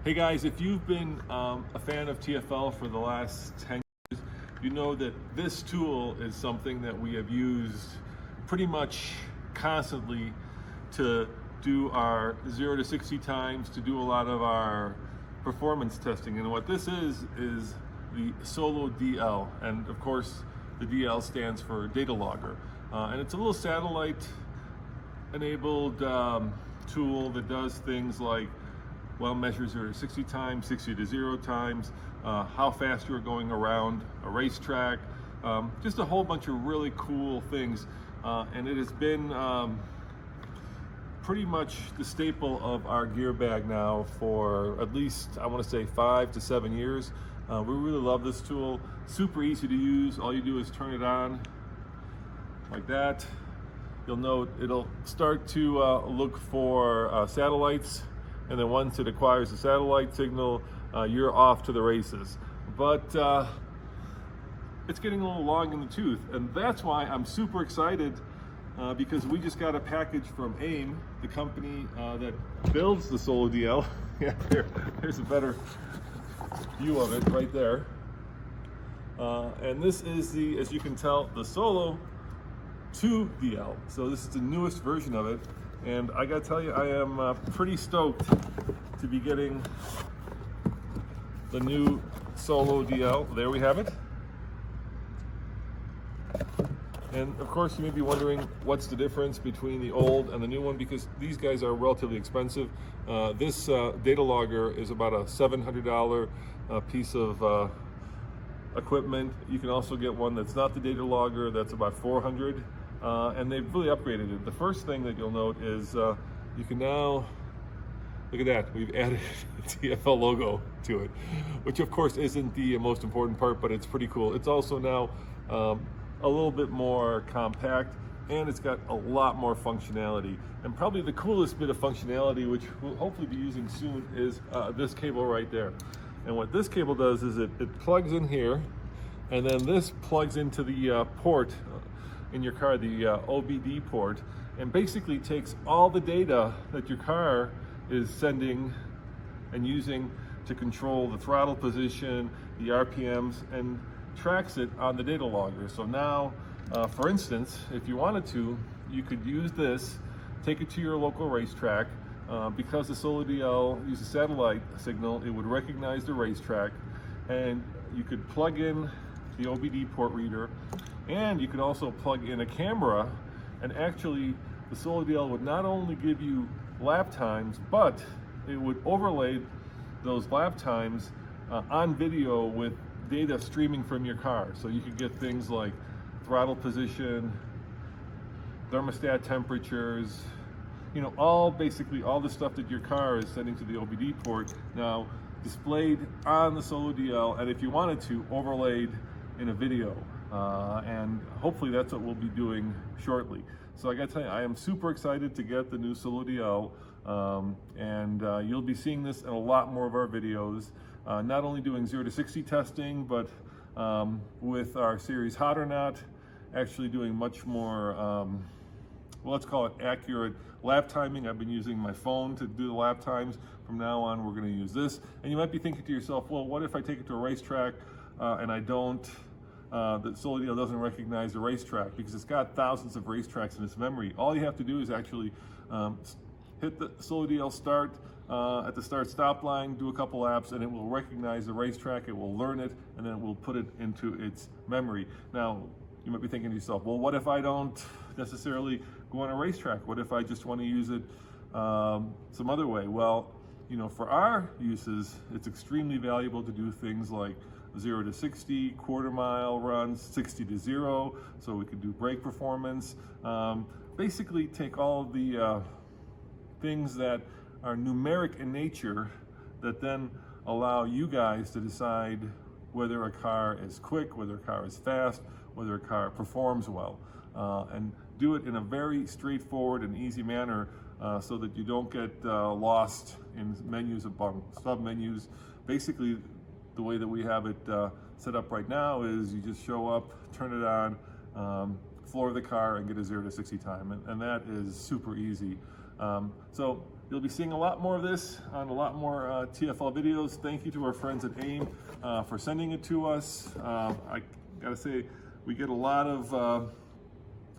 Hey guys, if you've been a fan of TFL for the last 10 years, you know that this tool is something that we have used pretty much constantly to do our 0 to 60 times, to do a lot of our performance testing. And what this is the Solo DL. And of course, the DL stands for data logger. And it's a little satellite enabled tool that does things like, well, measures 0 to 60 times, 60 to 0 times, how fast you're going around a racetrack, just a whole bunch of really cool things. And it has been pretty much the staple of our gear bag now for at least, I want to say, 5 to 7 years. We really love this tool. Super easy to use. All you do is turn it on like that. You'll note it'll start to look for satellites, and then once it acquires a satellite signal, you're off to the races. But it's getting a little long in the tooth, and that's why I'm super excited because we just got a package from AIM, the company that builds the Solo DL. Yeah, here's a better view of it right there. And this is the, as you can tell, the Solo 2 DL. So this is the newest version of it. And I gotta tell you, I am pretty stoked to be getting the new Solo DL. There we have it. And of course, you may be wondering what's the difference between the old and the new one, because these guys are relatively expensive. This data logger is about a $700 piece of equipment. You can also get one that's not the data logger, that's about $400. And they've really upgraded it. The first thing that you'll note is you can now, look at that, we've added a TFL logo to it, which of course isn't the most important part, but it's pretty cool. It's also now a little bit more compact, and it's got a lot more functionality. And probably the coolest bit of functionality, which we'll hopefully be using soon, is this cable right there. And what this cable does is it plugs in here, and then this plugs into the port in your car, the OBD port, and basically takes all the data that your car is sending and using to control the throttle position, the RPMs, and tracks it on the data logger. So now, for instance, if you wanted to, you could use this, take it to your local racetrack. Because the Solo DL uses satellite signal, it would recognize the racetrack, and you could plug in the OBD port reader, and you could also plug in a camera, and actually the Solo DL would not only give you lap times, but it would overlay those lap times on video with data streaming from your car. So you could get things like throttle position, thermostat temperatures, you know, basically all the stuff that your car is sending to the OBD port now displayed on the Solo DL, and if you wanted to, overlaid in a video. And hopefully that's what we'll be doing shortly. So I gotta tell you, I am super excited to get the new Solo DL, and you'll be seeing this in a lot more of our videos, not only doing 0 to 60 testing, but with our series Hot or Not, actually doing much more, well, let's call it accurate lap timing. I've been using my phone to do the lap times. From now on, we're going to use this. And you might be thinking to yourself, well, what if I take it to a racetrack and I don't, the Solo DL doesn't recognize the racetrack, because it's got thousands of racetracks in its memory. All you have to do is actually hit the Solo DL start at the start-stop line, do a couple laps, and it will recognize the racetrack, it will learn it, and then it will put it into its memory. Now, you might be thinking to yourself, well, what if I don't necessarily go on a racetrack? What if I just want to use it some other way? Well, you know, for our uses, it's extremely valuable to do things like 0 to 60, quarter-mile runs, 60 to 0, so we could do brake performance. Basically, take all of the things that are numeric in nature that then allow you guys to decide whether a car is quick, whether a car is fast, whether a car performs well, and do it in a very straightforward and easy manner so that you don't get lost in menus and sub-menus. Basically, the way that we have it set up right now is you just show up, turn it on, floor the car, and get a 0 to 60 time, and that is super easy. So You'll be seeing a lot more of this on a lot more TFL videos. Thank you to our friends at AIM for sending it to us. I gotta say, we get a lot of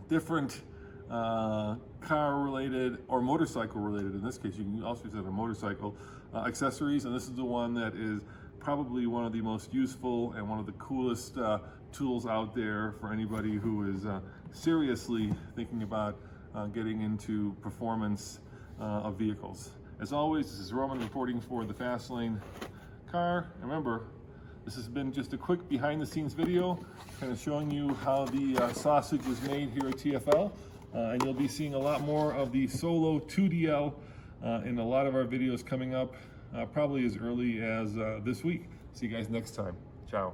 different car-related or motorcycle-related, in this case, you can also use it on a motorcycle, accessories, and this is the one that is probably one of the most useful and one of the coolest tools out there for anybody who is seriously thinking about getting into performance of vehicles. As always, this is Roman reporting for the Fast Lane Car. Remember, this has been just a quick behind-the-scenes video, kind of showing you how the sausage is made here at TFL. And you'll be seeing a lot more of the Solo 2DL in a lot of our videos coming up, probably as early as this week. See you guys next time. Ciao.